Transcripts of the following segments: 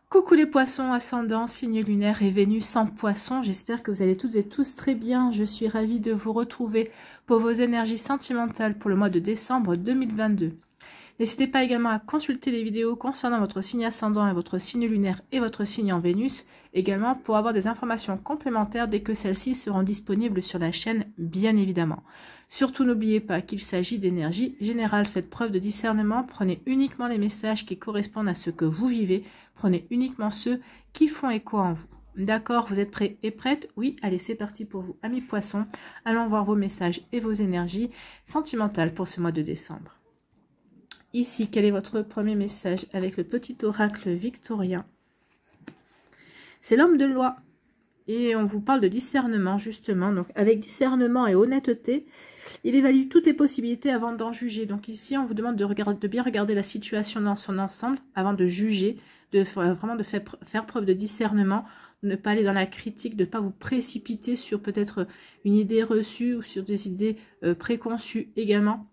Coucou les poissons, ascendant, signe lunaire et Vénus en poisson. J'espère que vous allez toutes et tous très bien. Je suis ravie de vous retrouver pour vos énergies sentimentales pour le mois de décembre 2022. N'hésitez pas également à consulter les vidéos concernant votre signe ascendant et votre signe lunaire et votre signe en Vénus. Également pour avoir des informations complémentaires dès que celles-ci seront disponibles sur la chaîne, bien évidemment. Surtout n'oubliez pas qu'il s'agit d'énergie générale. Faites preuve de discernement. Prenez uniquement les messages qui correspondent à ce que vous vivez. Prenez uniquement ceux qui font écho en vous. D'accord, vous êtes prêts et prêtes? Oui, allez, c'est parti pour vous, amis poissons. Allons voir vos messages et vos énergies sentimentales pour ce mois de décembre. Ici, quel est votre premier message avec le petit oracle victorien? C'est l'homme de loi. Et on vous parle de discernement, justement. Donc, avec discernement et honnêteté, il évalue toutes les possibilités avant d'en juger. Donc ici, on vous demande de bien regarder la situation dans son ensemble avant de juger, vraiment de faire preuve de discernement, de ne pas aller dans la critique, de ne pas vous précipiter sur peut-être une idée reçue ou sur des idées préconçues également.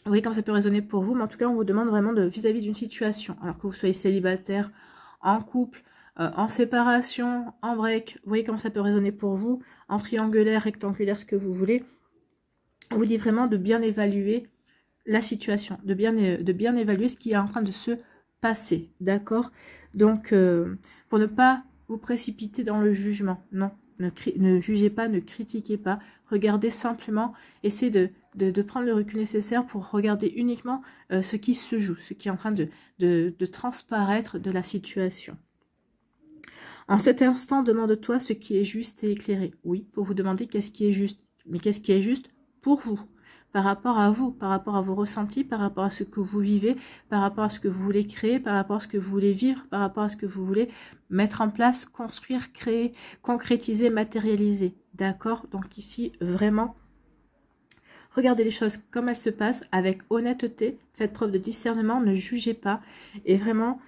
Vous voyez comme ça peut résonner pour vous, mais en tout cas, on vous demande vraiment vis-à-vis d'une situation. Alors que vous soyez célibataire, en couple, en séparation, en break, vous voyez comment ça peut résonner pour vous, en triangulaire, rectangulaire, ce que vous voulez. On vous dit vraiment de bien évaluer la situation, de bien évaluer ce qui est en train de se passer, d'accord? Donc, pour ne pas vous précipiter dans le jugement, non, ne jugez pas, ne critiquez pas, regardez simplement, essayez de prendre le recul nécessaire pour regarder uniquement ce qui se joue, ce qui est en train de transparaître de la situation. En cet instant, demande-toi ce qui est juste et éclairé. Oui, pour vous demander qu'est-ce qui est juste. Mais qu'est-ce qui est juste pour vous, par rapport à vous, par rapport à vos ressentis, par rapport à ce que vous vivez, par rapport à ce que vous voulez créer, par rapport à ce que vous voulez vivre, par rapport à ce que vous voulez mettre en place, construire, créer, concrétiser, matérialiser. D'accord? Donc ici, vraiment, regardez les choses comme elles se passent, avec honnêteté, faites preuve de discernement, ne jugez pas, et vraiment...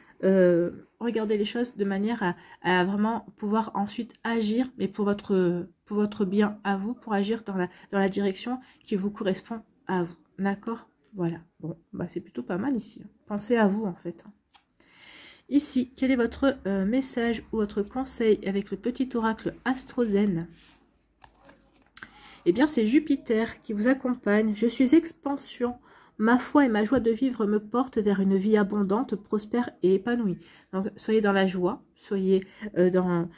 regardez les choses de manière à vraiment pouvoir ensuite agir, mais pour votre bien à vous, pour agir dans la direction qui vous correspond à vous. D'accord? Voilà. Bon, bah c'est plutôt pas mal ici. Pensez à vous en fait. Ici, quel est votre message ou votre conseil avec le petit oracle Astrozen? Eh bien, c'est Jupiter qui vous accompagne. Je suis expansion. Ma foi et ma joie de vivre me portent vers une vie abondante, prospère et épanouie. Donc, soyez dans la joie, soyez dans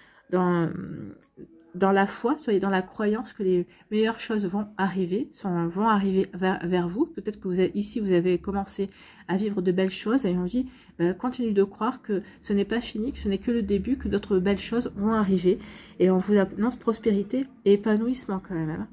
la foi, soyez dans la croyance que les meilleures choses vont arriver vers vous. Peut-être que ici, vous avez commencé à vivre de belles choses et on dit, continue de croire que ce n'est pas fini, que ce n'est que le début, que d'autres belles choses vont arriver. Et on vous annonce prospérité et épanouissement quand même. Hein.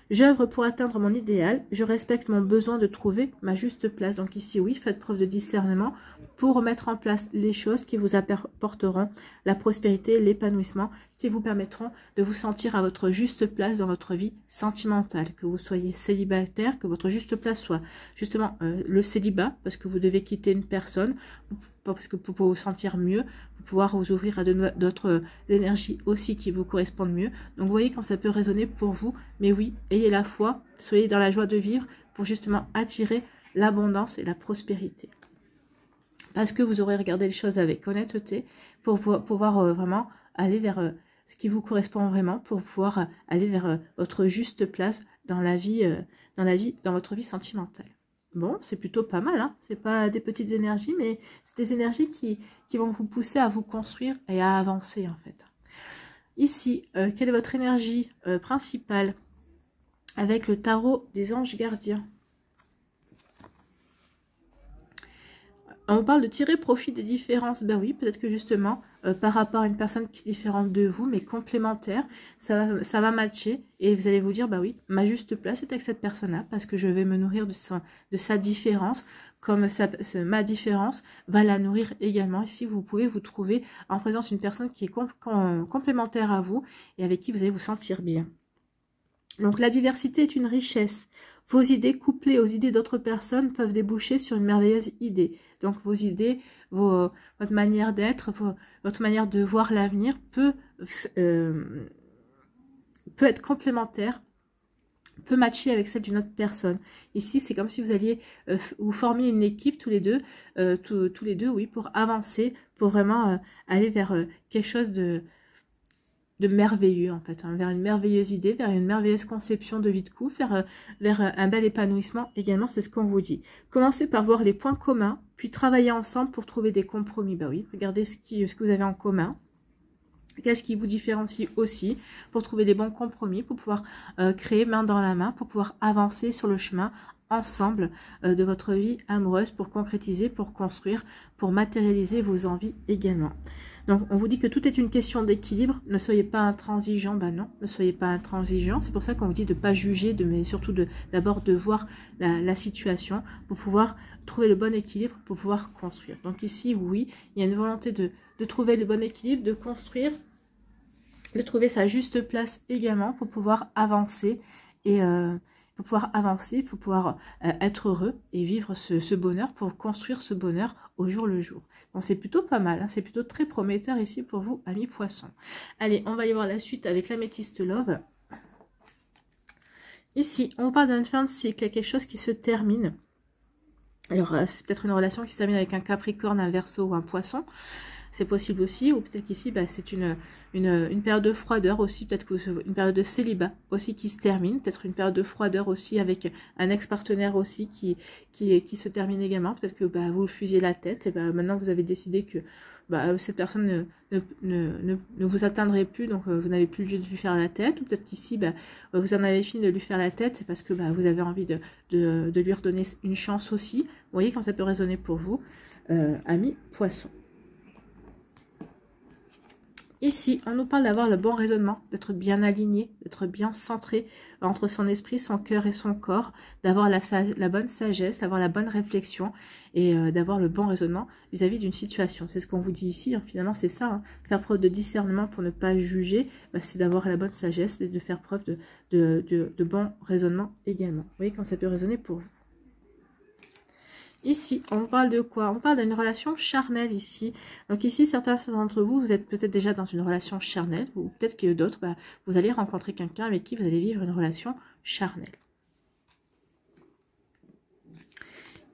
J'œuvre pour atteindre mon idéal, je respecte mon besoin de trouver ma juste place. Donc ici, oui, faites preuve de discernement pour mettre en place les choses qui vous apporteront la prospérité, l'épanouissement, qui vous permettront de vous sentir à votre juste place dans votre vie sentimentale. Que vous soyez célibataire, que votre juste place soit justement le célibat, parce que vous devez quitter une personne, parce que pour vous sentir mieux, pour pouvoir vous ouvrir à d'autres énergies aussi qui vous correspondent mieux. Donc vous voyez quand ça peut résonner pour vous, mais oui, ayez la foi, soyez dans la joie de vivre pour justement attirer l'abondance et la prospérité. Parce que vous aurez regardé les choses avec honnêteté pour pouvoir vraiment aller vers ce qui vous correspond vraiment, pour pouvoir aller vers votre juste place dans votre vie sentimentale. Bon, c'est plutôt pas mal, hein. C'est pas des petites énergies, mais c'est des énergies qui vont vous pousser à vous construire et à avancer, en fait. Ici, quelle est votre énergie principale avec le tarot des anges gardiens? On vous parle de tirer profit des différences. Ben oui, peut-être que justement, par rapport à une personne qui est différente de vous, mais complémentaire, ça va matcher. Et vous allez vous dire, bah oui, ma juste place est avec cette personne-là, parce que je vais me nourrir de sa différence, comme ma différence va la nourrir également. Ici, vous pouvez vous trouver en présence d'une personne qui est complémentaire à vous, et avec qui vous allez vous sentir bien. Donc la diversité est une richesse. Vos idées couplées aux idées d'autres personnes peuvent déboucher sur une merveilleuse idée. Donc vos idées, votre manière d'être, votre manière de voir l'avenir peut être complémentaire, peut matcher avec celle d'une autre personne. Ici, c'est comme si vous alliez vous formiez une équipe tous les deux, oui, pour avancer, pour vraiment aller vers quelque chose de merveilleux en fait, hein, vers une merveilleuse idée, vers une merveilleuse conception de vie de couple, vers un bel épanouissement également, c'est ce qu'on vous dit. Commencez par voir les points communs, puis travailler ensemble pour trouver des compromis. Bah oui, regardez ce que vous avez en commun. Qu'est-ce qui vous différencie aussi pour trouver les bons compromis, pour pouvoir créer main dans la main, pour pouvoir avancer sur le chemin ensemble de votre vie amoureuse, pour concrétiser, pour construire, pour matérialiser vos envies également. Donc, on vous dit que tout est une question d'équilibre. Ne soyez pas intransigeant. Ben non, ne soyez pas intransigeant. C'est pour ça qu'on vous dit de ne pas juger, mais surtout d'abord de voir la situation pour pouvoir trouver le bon équilibre, pour pouvoir construire. Donc ici, oui, il y a une volonté de trouver le bon équilibre, de construire, de trouver sa juste place également pour pouvoir avancer et pour pouvoir être heureux et vivre ce bonheur, pour construire ce bonheur au jour le jour. Donc c'est plutôt pas mal, hein, c'est plutôt très prometteur ici pour vous, amis poissons. Allez, on va aller voir la suite avec l'améthyste love. Ici, on parle d'une fin de cycle, quelque chose qui se termine. Alors, c'est peut-être une relation qui se termine avec un Capricorne, un Verseau ou un Poisson. C'est possible aussi, ou peut-être qu'ici, bah, c'est une période de froideur aussi, peut-être une période de célibat aussi qui se termine, peut-être une période de froideur aussi avec un ex-partenaire aussi qui se termine également. Peut-être que bah, vous fusiez la tête, et bah, maintenant vous avez décidé que bah, cette personne ne vous atteindrait plus, donc vous n'avez plus le lieu de lui faire la tête, ou peut-être qu'ici, bah, vous en avez fini de lui faire la tête, parce que bah, vous avez envie de lui redonner une chance aussi. Vous voyez quand ça peut résonner pour vous, amis poissons. Ici, on nous parle d'avoir le bon raisonnement, d'être bien aligné, d'être bien centré entre son esprit, son cœur et son corps, d'avoir la bonne sagesse, d'avoir la bonne réflexion et d'avoir le bon raisonnement vis-à-vis d'une situation. C'est ce qu'on vous dit ici, hein. Finalement c'est ça, hein. Faire preuve de discernement pour ne pas juger, bah, c'est d'avoir la bonne sagesse et de faire preuve de bon raisonnement également. Vous voyez quand ça peut résonner pour vous. Ici, on parle de quoi? On parle d'une relation charnelle ici. Donc ici, certains d'entre vous, vous êtes peut-être déjà dans une relation charnelle, ou peut-être que d'autres, bah, vous allez rencontrer quelqu'un avec qui vous allez vivre une relation charnelle.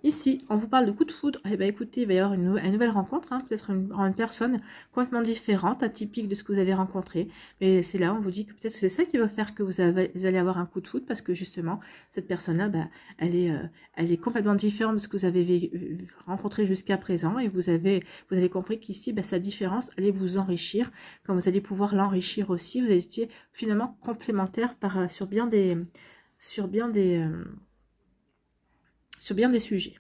Ici, on vous parle de coup de foudre. Eh bien, écoutez, il va y avoir une nouvelle rencontre, hein, peut-être une personne complètement différente, atypique de ce que vous avez rencontré. Mais c'est là, on vous dit que peut-être c'est ça qui va faire que vous allez avoir un coup de foudre, parce que justement, cette personne-là, bah, elle est complètement différente de ce que vous avez rencontré jusqu'à présent. Et vous avez compris qu'ici, bah, sa différence allait vous enrichir. Quand vous allez pouvoir l'enrichir aussi, vous étiez finalement complémentaires sur bien des sujets.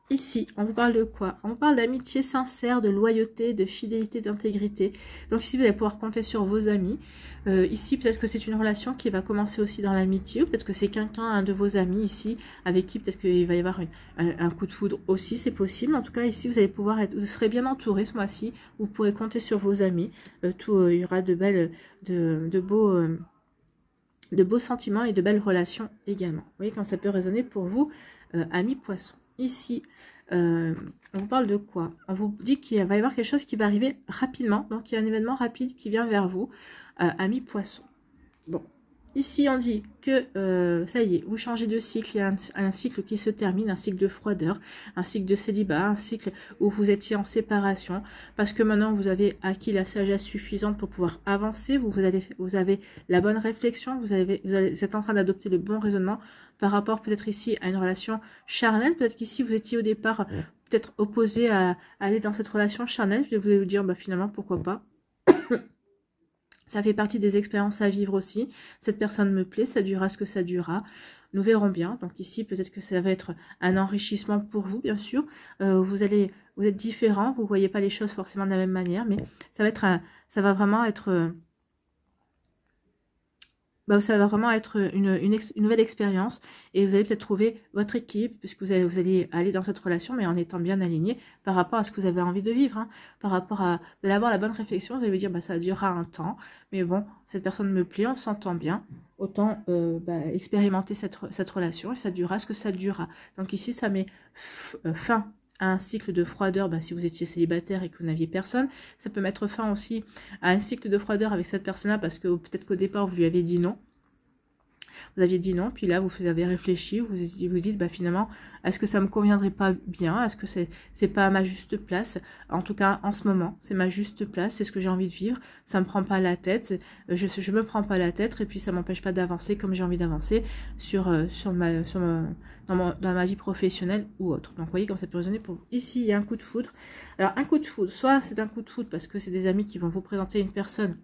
Ici, on vous parle de quoi? On parle d'amitié sincère, de loyauté, de fidélité, d'intégrité. Donc ici, vous allez pouvoir compter sur vos amis. Ici, peut-être que c'est une relation qui va commencer aussi dans l'amitié, ou peut-être que c'est un de vos amis ici, avec qui peut-être qu'il va y avoir un coup de foudre aussi, c'est possible. En tout cas, ici, vous allez pouvoir vous serez bien entouré ce mois-ci. Vous pourrez compter sur vos amis. Il y aura de beaux sentiments et de belles relations également. Vous voyez quand ça peut résonner pour vous, amis poissons. Ici, on vous parle de quoi? On vous dit qu'il va y avoir quelque chose qui va arriver rapidement. Donc, il y a un événement rapide qui vient vers vous, amis poissons. Bon, ici, on dit que ça y est, vous changez de cycle. Il y a un cycle qui se termine, un cycle de froideur, un cycle de célibat, un cycle où vous étiez en séparation. Parce que maintenant, vous avez acquis la sagesse suffisante pour pouvoir avancer. Vous avez la bonne réflexion. Vous êtes en train d'adopter le bon raisonnement par rapport peut-être ici à une relation charnelle. Peut-être qu'ici, vous étiez au départ peut-être opposé à aller dans cette relation charnelle. Je voulais vous dire, bah, finalement, pourquoi pas. Ça fait partie des expériences à vivre aussi. Cette personne me plaît, ça durera ce que ça durera. Nous verrons bien. Donc ici, peut-être que ça va être un enrichissement pour vous, bien sûr. Vous êtes différents, vous ne voyez pas les choses forcément de la même manière, mais ça va vraiment être une nouvelle expérience, et vous allez peut-être trouver votre équipe, puisque vous allez aller dans cette relation, mais en étant bien aligné par rapport à ce que vous avez envie de vivre, hein, par rapport à d'avoir la bonne réflexion. Vous allez vous dire, bah, ça durera un temps, mais bon, cette personne me plaît, on s'entend bien, autant expérimenter cette relation, et ça durera ce que ça durera. Donc ici, ça met fin à un cycle de froideur, si vous étiez célibataire et que vous n'aviez personne. Ça peut mettre fin aussi à un cycle de froideur avec cette personne-là, parce que peut-être qu'au départ, vous lui avez dit non. Vous aviez dit non, puis là, vous avez réfléchi, vous dites, bah, finalement, est-ce que ça me conviendrait pas bien? Est-ce que c'est pas ma juste place? En tout cas, en ce moment, c'est ma juste place, c'est ce que j'ai envie de vivre. Ça me prend pas la tête, je me prends pas la tête, et puis ça m'empêche pas d'avancer comme j'ai envie d'avancer dans ma vie professionnelle ou autre. Donc, vous voyez comme ça peut résonner pour vous. Ici, il y a un coup de foudre. Alors, un coup de foudre, soit c'est un coup de foudre parce que c'est des amis qui vont vous présenter une personne.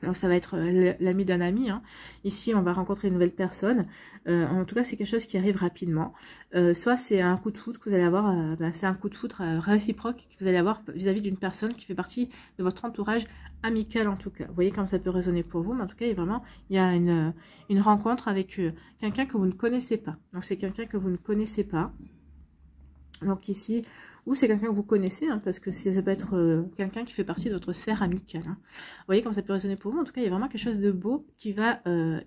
Donc ça va être l'ami d'un ami. Hein. Ici, on va rencontrer une nouvelle personne. En tout cas, c'est quelque chose qui arrive rapidement. Soit c'est un coup de foudre que vous allez avoir. C'est un coup de foudre réciproque que vous allez avoir vis-à-vis d'une personne qui fait partie de votre entourage amical en tout cas. Vous voyez comme ça peut résonner pour vous. Mais en tout cas, il y a une rencontre avec quelqu'un que vous ne connaissez pas. Donc c'est quelqu'un que vous ne connaissez pas. Donc ici... Ou c'est quelqu'un que vous connaissez, hein, parce que ça peut être quelqu'un qui fait partie de votre sphère amicale. Hein. Vous voyez comme ça peut résonner pour vous. En tout cas, il y a vraiment quelque chose de beau qui va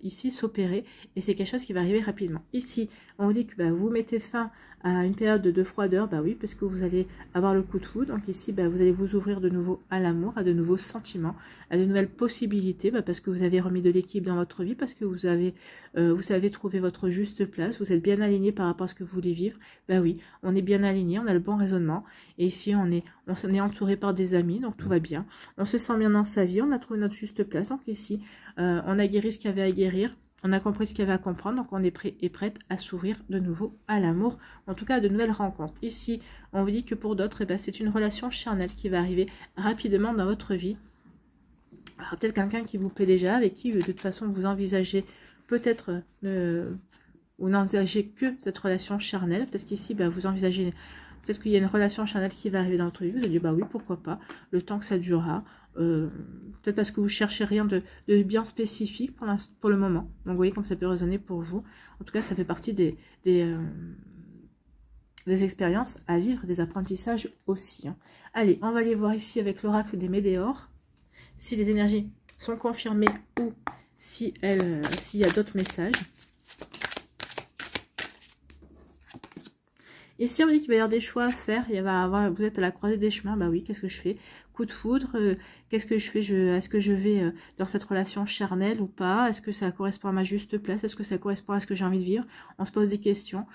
ici s'opérer. Et c'est quelque chose qui va arriver rapidement. Ici, on vous dit que bah, vous mettez fin à une période de froideur. Bah oui, parce que vous allez avoir le coup de foudre. Donc ici, bah, vous allez vous ouvrir de nouveau à l'amour, à de nouveaux sentiments, à de nouvelles possibilités. Bah, parce que vous avez remis de l'équilibre dans votre vie, parce que vous savez trouver votre juste place. Vous êtes bien aligné par rapport à ce que vous voulez vivre. Bah oui, on est bien aligné, on a le bon raisonnement. Et ici, on est entouré par des amis, donc tout va bien. On se sent bien dans sa vie, on a trouvé notre juste place. Donc ici, on a guéri ce qu'il y avait à guérir, on a compris ce qu'il y avait à comprendre, donc on est prêt et prête à s'ouvrir de nouveau à l'amour, en tout cas à de nouvelles rencontres. Ici, on vous dit que pour d'autres, eh ben, c'est une relation charnelle qui va arriver rapidement dans votre vie. Alors peut-être quelqu'un qui vous plaît déjà, avec qui de toute façon vous envisagez peut-être... ou n'envisagez que cette relation charnelle. Peut-être qu'ici, bah, vous envisagez... Peut-être qu'il y a une relation charnelle qui va arriver dans votre vie. Vous allez dire, bah oui, pourquoi pas, le temps que ça durera. Peut-être parce que vous cherchez rien de bien spécifique pour le moment. Donc, vous voyez comme ça peut résonner pour vous. En tout cas, ça fait partie des expériences à vivre, des apprentissages aussi. Hein. Allez, on va aller voir ici avec l'oracle des Médéors. Si les énergies sont confirmées ou s'il y a d'autres messages. Ici, on dit qu'il va y avoir des choix à faire. Vous êtes à la croisée des chemins. Bah oui, qu'est-ce que je fais? Coup de foudre. Qu'est-ce que je fais? Est-ce que je vais dans cette relation charnelle ou pas? Est-ce que ça correspond à ma juste place? Est-ce que ça correspond à ce que j'ai envie de vivre? On se pose des questions.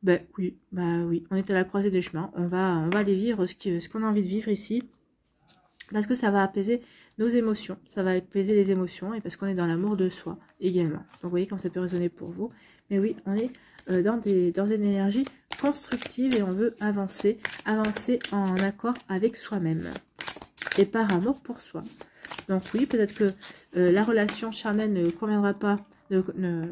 Bah oui. On est à la croisée des chemins. On va aller vivre ce qu'on a envie de vivre ici. Parce que ça va apaiser nos émotions. Ça va apaiser les émotions. Et parce qu'on est dans l'amour de soi également. Donc, vous voyez comme ça peut résonner pour vous. Mais oui, on est... dans une énergie constructive et on veut avancer en accord avec soi-même et par amour pour soi. Donc oui, peut-être que la relation charnelle ne conviendra pas, ne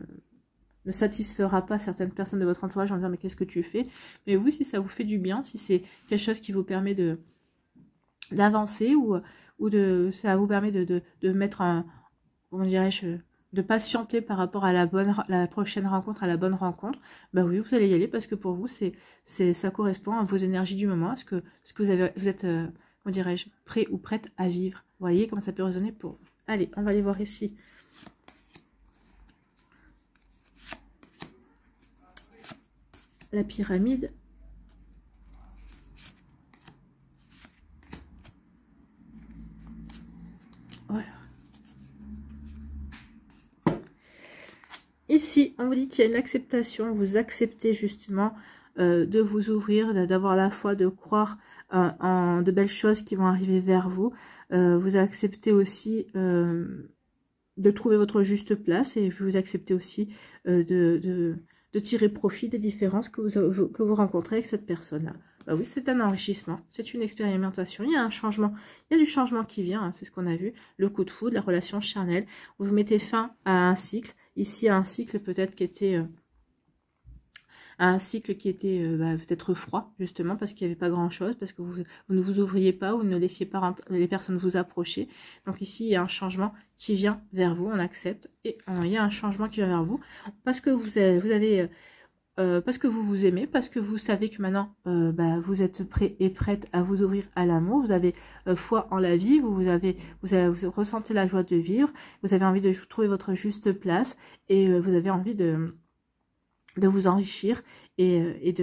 satisfera pas certaines personnes de votre entourage en disant mais qu'est-ce que tu fais? Mais vous, si ça vous fait du bien, si c'est quelque chose qui vous permet d'avancer ou ça vous permet de mettre un, comment dirais-je, de patienter par rapport à la prochaine rencontre, à la bonne rencontre, bah oui, vous allez y aller parce que pour vous, ça correspond à vos énergies du moment, à ce que vous êtes, comment dirais-je, prêt ou prête à vivre. Vous voyez comment ça peut résonner pour vous. Allez, on va aller voir ici. La pyramide. Voilà. Ici, on vous dit qu'il y a une acceptation, vous acceptez justement de vous ouvrir, d'avoir la foi, de croire en de belles choses qui vont arriver vers vous. Vous acceptez aussi de trouver votre juste place et vous acceptez aussi de tirer profit des différences que vous rencontrez avec cette personne-là. Bah oui, c'est un enrichissement, c'est une expérimentation, il y a un changement, il y a du changement qui vient, hein, c'est ce qu'on a vu, le coup de foudre, la relation charnelle, vous mettez fin à un cycle, ici à un cycle peut-être qui était... peut-être froid, justement, parce qu'il n'y avait pas grand-chose, parce que vous ne vous ouvriez pas, ou ne laissiez pas les personnes vous approcher. Donc ici, il y a un changement qui vient vers vous, on accepte, et il y a un changement qui vient vers vous, parce que parce que vous vous aimez, parce que vous savez que maintenant, vous êtes prêt et prête à vous ouvrir à l'amour, vous avez foi en la vie, vous ressentez la joie de vivre, vous avez envie de trouver votre juste place, et vous avez envie de vous enrichir et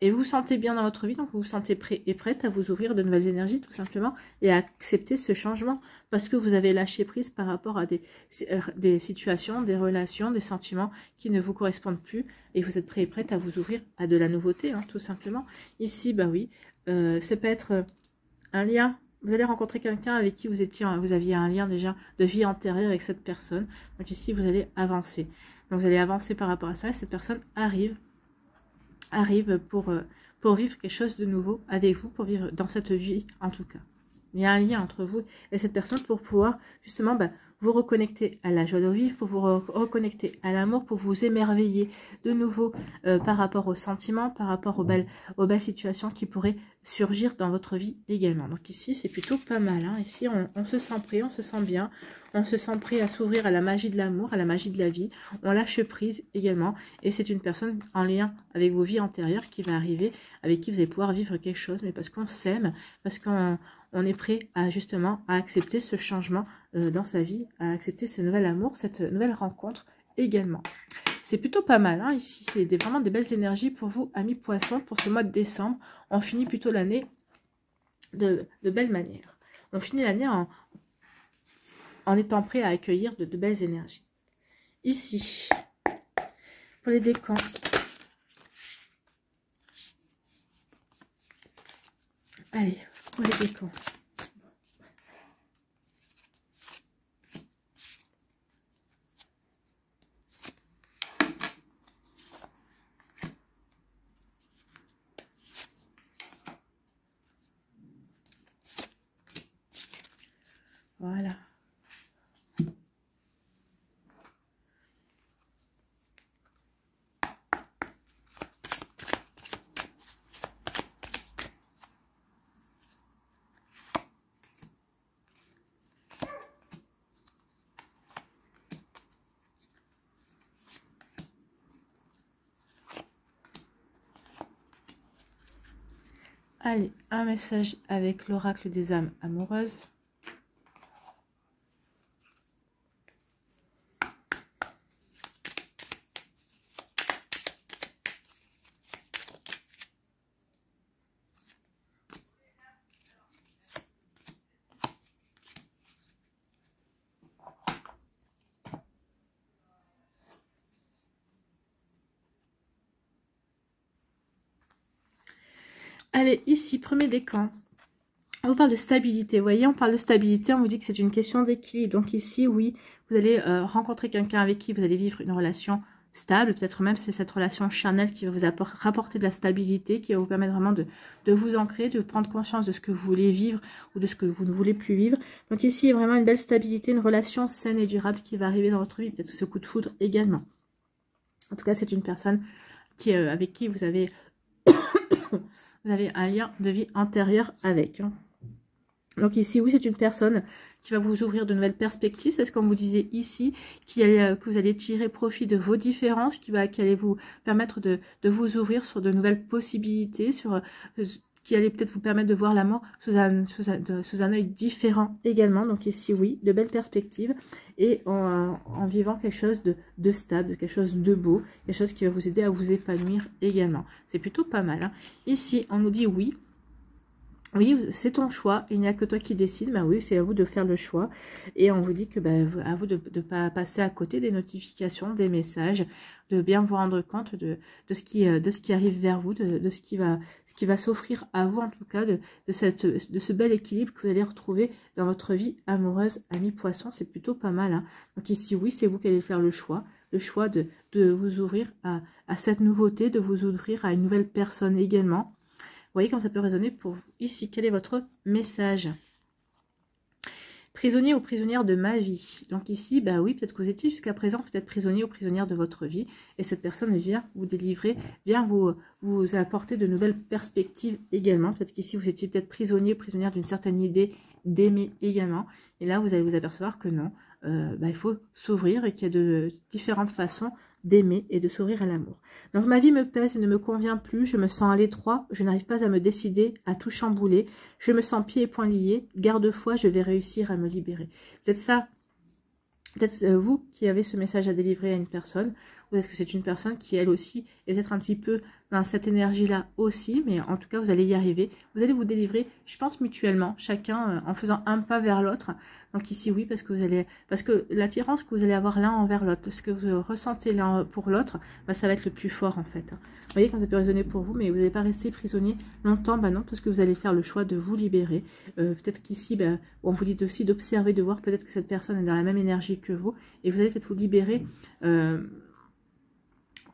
Et vous vous sentez bien dans votre vie, donc vous vous sentez prêt et prête à vous ouvrir de nouvelles énergies, tout simplement, et à accepter ce changement, parce que vous avez lâché prise par rapport à des situations, des relations, des sentiments qui ne vous correspondent plus, et vous êtes prêt et prête à vous ouvrir à de la nouveauté, hein, tout simplement. Ici, bah oui, ça peut être un lien. Vous allez rencontrer quelqu'un avec qui vous aviez un lien déjà de vie antérieure avec cette personne. Donc ici, vous allez avancer. Donc vous allez avancer par rapport à ça, et cette personne arrive pour vivre quelque chose de nouveau avec vous, pour vivre dans cette vie en tout cas. Il y a un lien entre vous et cette personne pour pouvoir justement vous reconnecter à la joie de vivre, pour vous reconnecter à l'amour, pour vous émerveiller de nouveau par rapport aux sentiments, par rapport aux belles situations qui pourraient surgir dans votre vie également. Donc ici, c'est plutôt pas mal. Hein. Ici, on se sent prêt, on se sent bien, on se sent prêt à s'ouvrir à la magie de l'amour, à la magie de la vie. On lâche prise également. Et c'est une personne en lien avec vos vies antérieures qui va arriver, avec qui vous allez pouvoir vivre quelque chose, mais parce qu'on s'aime, parce qu'on est prêt à justement à accepter ce changement dans sa vie, à accepter ce nouvel amour, cette nouvelle rencontre également. C'est plutôt pas mal, hein, ici, c'est vraiment des belles énergies pour vous, amis poissons, pour ce mois de décembre. On finit plutôt l'année de belle manière. On finit l'année en étant prêt à accueillir de belles énergies. Ici, pour les décans. Allez, pour les décans. Voilà. Allez, un message avec l'oracle des âmes amoureuses. Allez, ici, premier décan. On vous parle de stabilité, vous voyez, on parle de stabilité, on vous dit que c'est une question d'équilibre. Donc ici, oui, vous allez rencontrer quelqu'un avec qui vous allez vivre une relation stable. Peut-être même c'est cette relation charnelle qui va vous rapporter de la stabilité, qui va vous permettre vraiment de vous ancrer, de prendre conscience de ce que vous voulez vivre ou de ce que vous ne voulez plus vivre. Donc ici, il y a vraiment une belle stabilité, une relation saine et durable qui va arriver dans votre vie. Peut-être ce coup de foudre également. En tout cas, c'est une personne avec qui vous avez un lien de vie antérieur avec. Donc ici, oui, c'est une personne qui va vous ouvrir de nouvelles perspectives. C'est ce qu'on vous disait ici, que vous allez tirer profit de vos différences, qui allait vous permettre de vous ouvrir sur de nouvelles possibilités, qui allait peut-être vous permettre de voir l'amour sous un œil différent également. Donc ici, oui, de belles perspectives et en vivant quelque chose de stable, quelque chose de beau, quelque chose qui va vous aider à vous épanouir également. C'est plutôt pas mal. Hein. Ici, on nous dit oui. Oui, c'est ton choix, il n'y a que toi qui décide. Ben oui, c'est à vous de faire le choix. Et on vous dit que à vous de ne pas passer à côté des notifications, des messages, de bien vous rendre compte de ce qui arrive vers vous, de ce qui va s'offrir à vous, en tout cas, de ce bel équilibre que vous allez retrouver dans votre vie amoureuse, ami poisson. C'est plutôt pas mal. Hein. Donc ici, oui, c'est vous qui allez faire le choix de vous ouvrir à cette nouveauté, de vous ouvrir à une nouvelle personne également. Vous voyez comment ça peut résonner pour vous. Ici, quel est votre message? Prisonnier ou prisonnière de ma vie. Donc ici, bah oui, peut-être que vous étiez jusqu'à présent peut-être prisonnier ou prisonnière de votre vie. Et cette personne vient vous délivrer, vient vous apporter de nouvelles perspectives également. Peut-être qu'ici, vous étiez peut-être prisonnier ou prisonnière d'une certaine idée d'aimer également. Et là, vous allez vous apercevoir que non, il faut s'ouvrir et qu'il y a de différentes façons d'aimer et de s'ouvrir à l'amour. Donc ma vie me pèse et ne me convient plus, je me sens à l'étroit, je n'arrive pas à me décider, à tout chambouler, je me sens pieds et poings liés, garde-foi, je vais réussir à me libérer. Peut-être ça, peut-être vous qui avez ce message à délivrer à une personne, ou est-ce que c'est une personne qui, elle aussi, est peut-être un petit peu dans cette énergie-là aussi, mais en tout cas, vous allez y arriver. Vous allez vous délivrer, je pense, mutuellement, chacun en faisant un pas vers l'autre. Donc ici, oui, parce que l'attirance que vous allez avoir l'un envers l'autre, ce que vous ressentez l'un pour l'autre, bah, ça va être le plus fort, en fait. Vous voyez, quand ça peut résonner pour vous, mais vous n'allez pas rester prisonnier longtemps, bah non, parce que vous allez faire le choix de vous libérer. Peut-être qu'ici, bah, on vous dit aussi d'observer, de voir peut-être que cette personne est dans la même énergie que vous, et vous allez peut-être vous libérer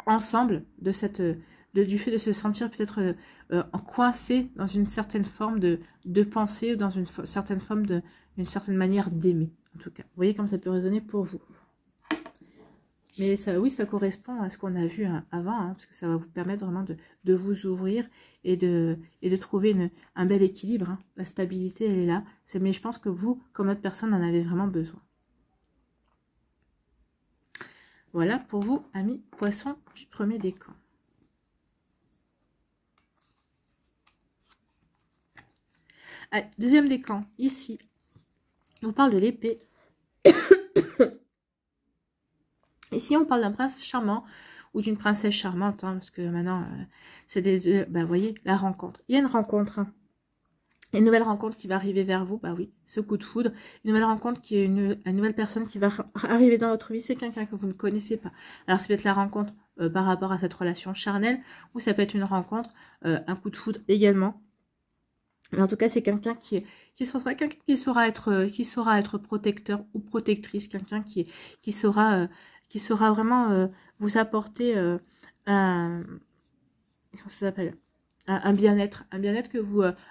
ensemble de du fait de se sentir peut-être coincé dans une certaine forme de pensée, ou dans une certaine forme une certaine manière d'aimer, en tout cas. Vous voyez comme ça peut résonner pour vous. Mais ça, oui, ça correspond à ce qu'on a vu avant, hein, parce que ça va vous permettre vraiment de vous ouvrir et de trouver un bel équilibre. Hein. La stabilité, elle est là. Mais je pense que vous, comme autre personne, en avez vraiment besoin. Voilà pour vous, amis poissons du premier décan. Allez, deuxième décan, ici, on parle de l'épée. Ici, on parle d'un prince charmant ou d'une princesse charmante, hein, parce que maintenant, c'est des... bah, vous voyez, la rencontre. Il y a une rencontre, hein. Une nouvelle rencontre qui va arriver vers vous, bah oui, ce coup de foudre. Une nouvelle rencontre qui est une nouvelle personne qui va arriver dans votre vie, c'est quelqu'un que vous ne connaissez pas. Alors, ça peut être la rencontre par rapport à cette relation charnelle, ou ça peut être une rencontre, un coup de foudre également. Mais en tout cas, c'est quelqu'un qui saura être protecteur ou protectrice, quelqu'un qui saura vraiment vous apporter comment ça s'appelle, un bien-être que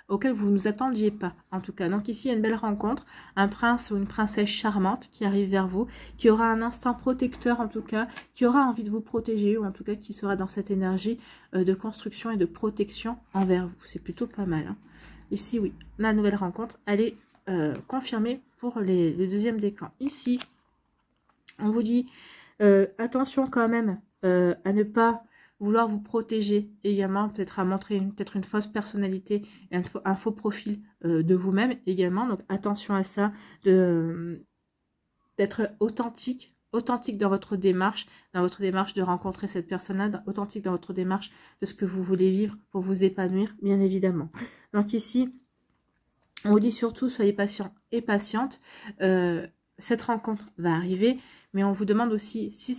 auquel vous ne vous attendiez pas, en tout cas. Donc ici, il y a une belle rencontre, un prince ou une princesse charmante qui arrive vers vous, qui aura un instinct protecteur, en tout cas, qui aura envie de vous protéger, ou en tout cas qui sera dans cette énergie de construction et de protection envers vous. C'est plutôt pas mal, hein. Ici, oui, la nouvelle rencontre, elle est confirmée pour le deuxième décan. Ici, on vous dit, attention quand même à ne pas vouloir vous protéger également, peut-être à montrer peut-être une fausse personnalité et un faux profil de vous-même également. Donc, attention à ça, d'être authentique dans votre démarche de rencontrer cette personne-là, authentique dans votre démarche de ce que vous voulez vivre pour vous épanouir, bien évidemment. Donc ici, on vous dit surtout, soyez patient et patiente. Cette rencontre va arriver, mais on vous demande aussi, si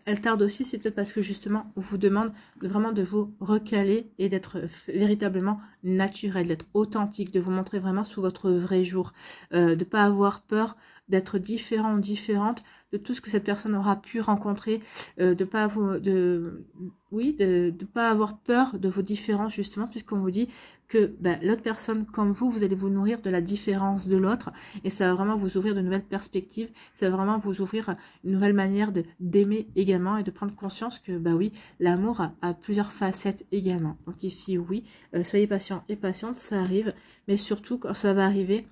elle tarde aussi, c'est peut-être parce que justement, on vous demande vraiment de vous recaler et d'être véritablement naturel, d'être authentique, de vous montrer vraiment sous votre vrai jour, de ne pas avoir peur d'être différent ou différente de tout ce que cette personne aura pu rencontrer, de pas avoir peur de vos différences, justement, puisqu'on vous dit que l'autre personne comme vous allez vous nourrir de la différence de l'autre, et ça va vraiment vous ouvrir de nouvelles perspectives, ça va vraiment vous ouvrir une nouvelle manière d'aimer également, et de prendre conscience que oui, l'amour a plusieurs facettes également. Donc ici, oui, soyez patient et patiente, ça arrive, mais surtout quand ça va arriver,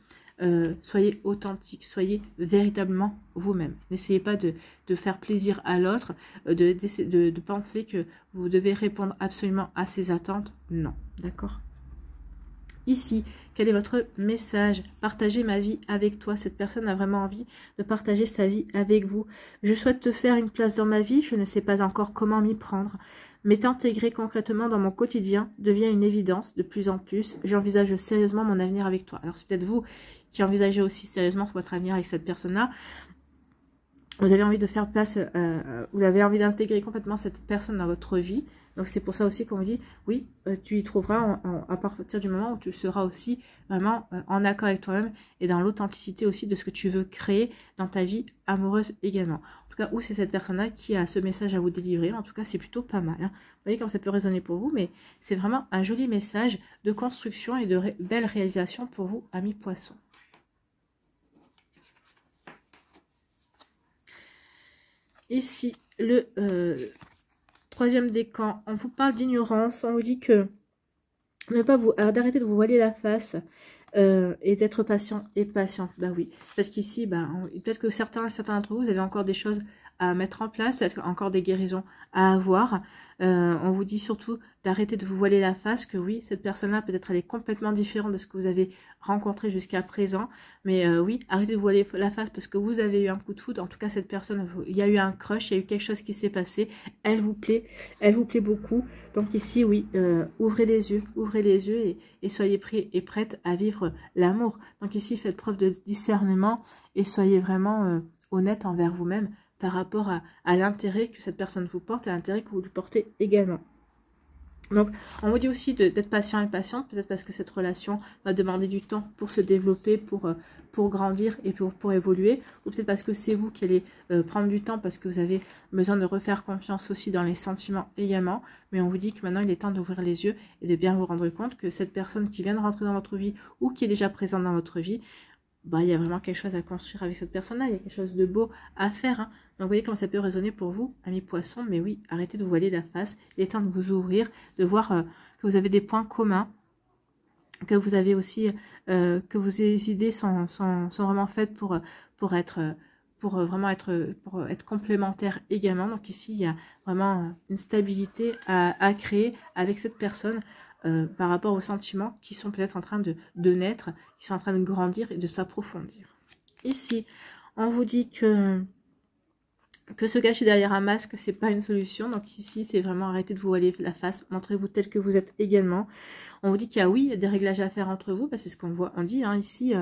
soyez authentique, soyez véritablement vous-même. N'essayez pas de faire plaisir à l'autre, de penser que vous devez répondre absolument à ses attentes. Non, d'accord? Ici, quel est votre message? Partagez ma vie avec toi. Cette personne a vraiment envie de partager sa vie avec vous. Je souhaite te faire une place dans ma vie. Je ne sais pas encore comment m'y prendre. Mais t'intégrer concrètement dans mon quotidien devient une évidence de plus en plus. J'envisage sérieusement mon avenir avec toi. Alors c'est peut-être vous qui envisagez aussi sérieusement votre avenir avec cette personne-là. Vous avez envie de faire place, vous avez envie d'intégrer complètement cette personne dans votre vie. Donc c'est pour ça aussi qu'on vous dit, oui, tu y trouveras à partir du moment où tu seras aussi vraiment en accord avec toi-même et dans l'authenticité aussi de ce que tu veux créer dans ta vie amoureuse également. En tout cas, où c'est cette personne-là qui a ce message à vous délivrer. En tout cas, c'est plutôt pas mal, hein. Vous voyez comme ça peut résonner pour vous, mais c'est vraiment un joli message de construction et de belles réalisations pour vous, amis poissons. Ici, le troisième décan, on vous parle d'ignorance, on vous dit que ne pas vous, d'arrêter de vous voiler la face et d'être patient et patiente. Oui, parce qu'ici, peut-être que certains d'entre vous, vous avez encore des choses à mettre en place, peut-être encore des guérisons à avoir. On vous dit surtout d'arrêter de vous voiler la face, que oui, cette personne-là, peut-être elle est complètement différente de ce que vous avez rencontré jusqu'à présent. Mais oui, arrêtez de vous voiler la face parce que vous avez eu un coup de foudre. En tout cas, cette personne, il y a eu un crush, il y a eu quelque chose qui s'est passé. Elle vous plaît beaucoup. Donc ici, oui, ouvrez les yeux et soyez prêts et prêtes à vivre l'amour. Donc ici, faites preuve de discernement et soyez vraiment honnête envers vous-même par rapport à l'intérêt que cette personne vous porte et à l'intérêt que vous lui portez également. Donc, on vous dit aussi d'être patient et patiente, peut-être parce que cette relation va demander du temps pour se développer, pour grandir et pour évoluer, ou peut-être parce que c'est vous qui allez prendre du temps parce que vous avez besoin de refaire confiance aussi dans les sentiments également. Mais on vous dit que maintenant, il est temps d'ouvrir les yeux et de bien vous rendre compte que cette personne qui vient de rentrer dans votre vie ou qui est déjà présente dans votre vie, bah, il y a vraiment quelque chose à construire avec cette personne-là, il y a quelque chose de beau à faire. Hein. Donc, vous voyez comment ça peut résonner pour vous, amis poissons, mais oui, arrêtez de vous voiler la face, il est temps de vous ouvrir, de voir que vous avez des points communs, que vous avez aussi, que vos idées sont vraiment faites pour vraiment être complémentaires également. Donc ici, il y a vraiment une stabilité à créer avec cette personne. Par rapport aux sentiments qui sont peut-être en train de naître, qui sont en train de grandir et de s'approfondir. Ici, on vous dit que se cacher derrière un masque, c'est pas une solution. Donc ici, c'est vraiment arrêter de vous voiler la face, montrez-vous tel que vous êtes également. On vous dit qu'il y a, oui, il y a des réglages à faire entre vous, c'est ce qu'on voit, on dit, hein, ici,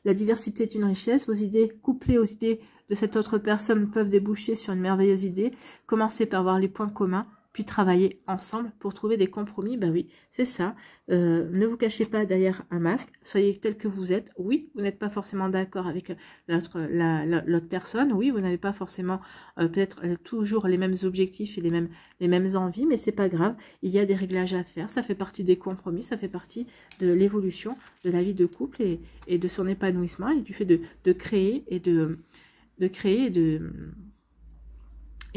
la diversité est une richesse, vos idées couplées aux idées de cette autre personne peuvent déboucher sur une merveilleuse idée. Commencez par voir les points communs, puis travailler ensemble pour trouver des compromis. Ben oui, c'est ça. Ne vous cachez pas derrière un masque. Soyez tel que vous êtes. Oui, vous n'êtes pas forcément d'accord avec l'autre personne. Oui, vous n'avez pas forcément peut-être toujours les mêmes objectifs et les mêmes envies, mais c'est pas grave. Il y a des réglages à faire. Ça fait partie des compromis. Ça fait partie de l'évolution de la vie de couple et de son épanouissement et du fait de créer et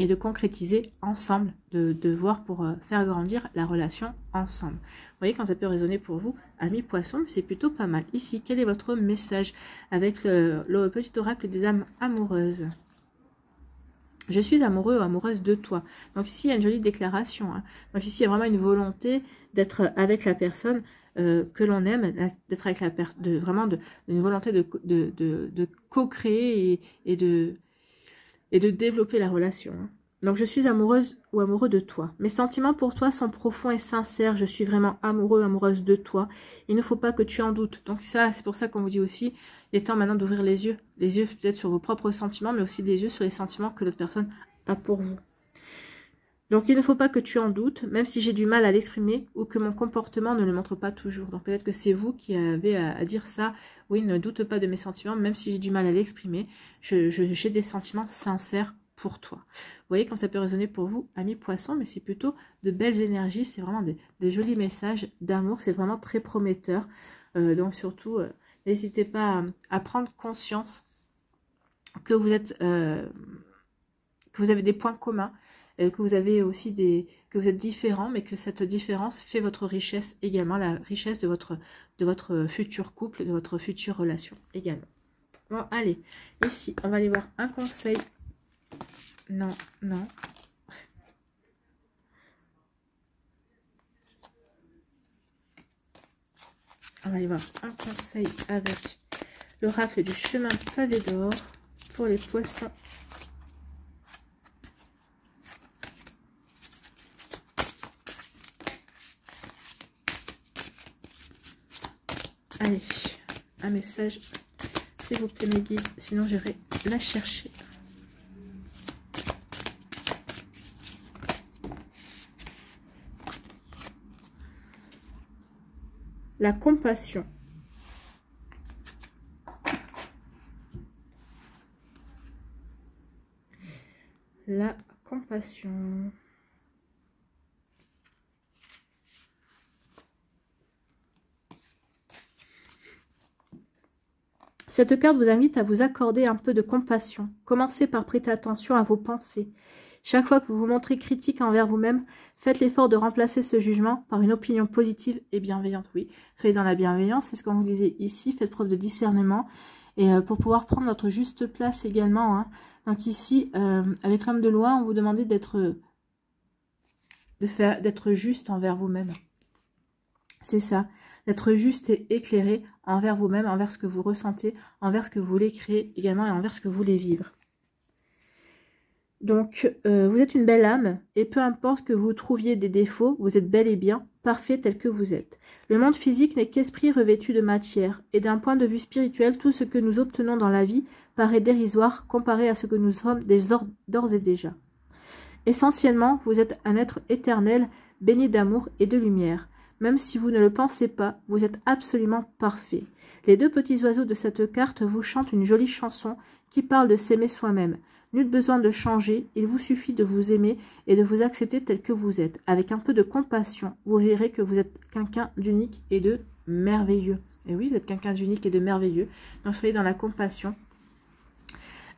de concrétiser ensemble, de voir pour faire grandir la relation ensemble. Vous voyez quand ça peut résonner pour vous, amis poissons, c'est plutôt pas mal. Ici, quel est votre message avec le petit oracle des âmes amoureuses? Je suis amoureux ou amoureuse de toi. Donc ici, il y a une jolie déclaration. Hein. Donc ici, il y a vraiment une volonté d'être avec la personne que l'on aime, d'être avec la personne, une volonté de co-créer et de développer la relation. Donc, je suis amoureuse ou amoureux de toi. Mes sentiments pour toi sont profonds et sincères. Je suis vraiment amoureux, amoureuse de toi. Il ne faut pas que tu en doutes. Donc, ça, c'est pour ça qu'on vous dit aussi, il est temps maintenant d'ouvrir les yeux. Les yeux peut-être sur vos propres sentiments, mais aussi les yeux sur les sentiments que l'autre personne a pour vous. Donc, il ne faut pas que tu en doutes, même si j'ai du mal à l'exprimer ou que mon comportement ne le montre pas toujours. Donc, peut-être que c'est vous qui avez à dire ça. Oui, ne doute pas de mes sentiments, même si j'ai du mal à l'exprimer. J'ai des sentiments sincères pour toi. Vous voyez quand ça peut résonner pour vous, amis poissons, mais c'est plutôt de belles énergies. C'est vraiment des jolis messages d'amour. C'est vraiment très prometteur. Donc, surtout, n'hésitez pas à prendre conscience que vous êtes... que vous avez des points communs, que vous avez aussi que vous êtes différents, mais que cette différence fait votre richesse également, la richesse de votre futur couple, de votre future relation également. Bon, allez, ici, on va aller voir un conseil. Non. On va aller voir un conseil avec l'oracle du chemin pavé d'or pour les poissons. Allez, un message, s'il vous plaît mes guides, sinon j'irai la chercher. La compassion. La compassion. Cette carte vous invite à vous accorder un peu de compassion. Commencez par prêter attention à vos pensées. Chaque fois que vous vous montrez critique envers vous-même, faites l'effort de remplacer ce jugement par une opinion positive et bienveillante. Oui, soyez dans la bienveillance, c'est ce qu'on vous disait ici, faites preuve de discernement et pour pouvoir prendre votre juste place également. Hein. Donc ici, avec l'homme de loi, on vous demandait d'être juste envers vous-même. C'est ça, d'être juste et éclairé envers vous-même, envers ce que vous ressentez, envers ce que vous voulez créer également et envers ce que vous voulez vivre. Donc, vous êtes une belle âme et peu importe que vous trouviez des défauts, vous êtes bel et bien parfait tel que vous êtes. Le monde physique n'est qu'esprit revêtu de matière et d'un point de vue spirituel, tout ce que nous obtenons dans la vie paraît dérisoire comparé à ce que nous sommes d'ores et déjà. Essentiellement, vous êtes un être éternel, baigné d'amour et de lumière. Même si vous ne le pensez pas, vous êtes absolument parfait. Les deux petits oiseaux de cette carte vous chantent une jolie chanson qui parle de s'aimer soi-même. Nul besoin de changer, il vous suffit de vous aimer et de vous accepter tel que vous êtes. Avec un peu de compassion, vous verrez que vous êtes quelqu'un d'unique et de merveilleux. Et oui, vous êtes quelqu'un d'unique et de merveilleux. Donc soyez dans la compassion.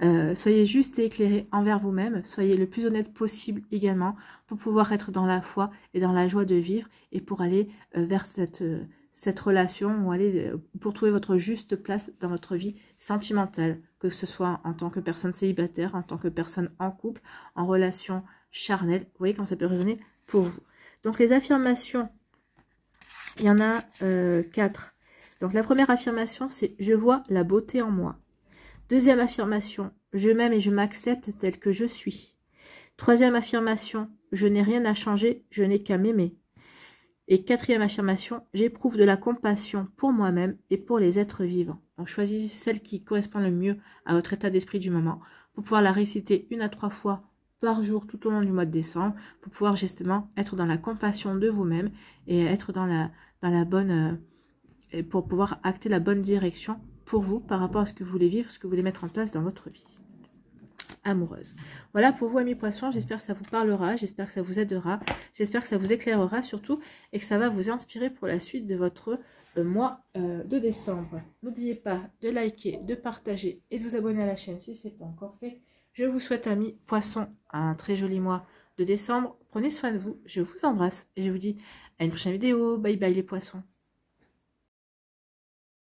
Soyez juste et éclairé envers vous-même. Soyez le plus honnête possible également pour pouvoir être dans la foi et dans la joie de vivre et pour aller vers cette relation ou aller pour trouver votre juste place dans votre vie sentimentale, que ce soit en tant que personne célibataire, en tant que personne en couple, en relation charnelle. Vous voyez comment ça peut résonner pour vous. Donc les affirmations, il y en a 4. Donc la première affirmation, c'est « Je vois la beauté en moi ». Deuxième affirmation, « Je m'aime et je m'accepte tel que je suis ». Troisième affirmation, « Je n'ai rien à changer, je n'ai qu'à m'aimer ». Et quatrième affirmation, j'éprouve de la compassion pour moi-même et pour les êtres vivants. Donc choisissez celle qui correspond le mieux à votre état d'esprit du moment pour pouvoir la réciter 1 à 3 fois par jour tout au long du mois de décembre pour pouvoir justement être dans la compassion de vous-même et être dans la bonne, pour pouvoir acter la bonne direction pour vous par rapport à ce que vous voulez vivre, ce que vous voulez mettre en place dans votre vie amoureuse. Voilà pour vous, amis poissons, j'espère que ça vous parlera, j'espère que ça vous aidera, j'espère que ça vous éclairera surtout et que ça va vous inspirer pour la suite de votre mois de décembre. N'oubliez pas de liker, de partager et de vous abonner à la chaîne si ce n'est pas encore fait. Je vous souhaite, amis poissons, un très joli mois de décembre. Prenez soin de vous, je vous embrasse et je vous dis à une prochaine vidéo. Bye bye les poissons.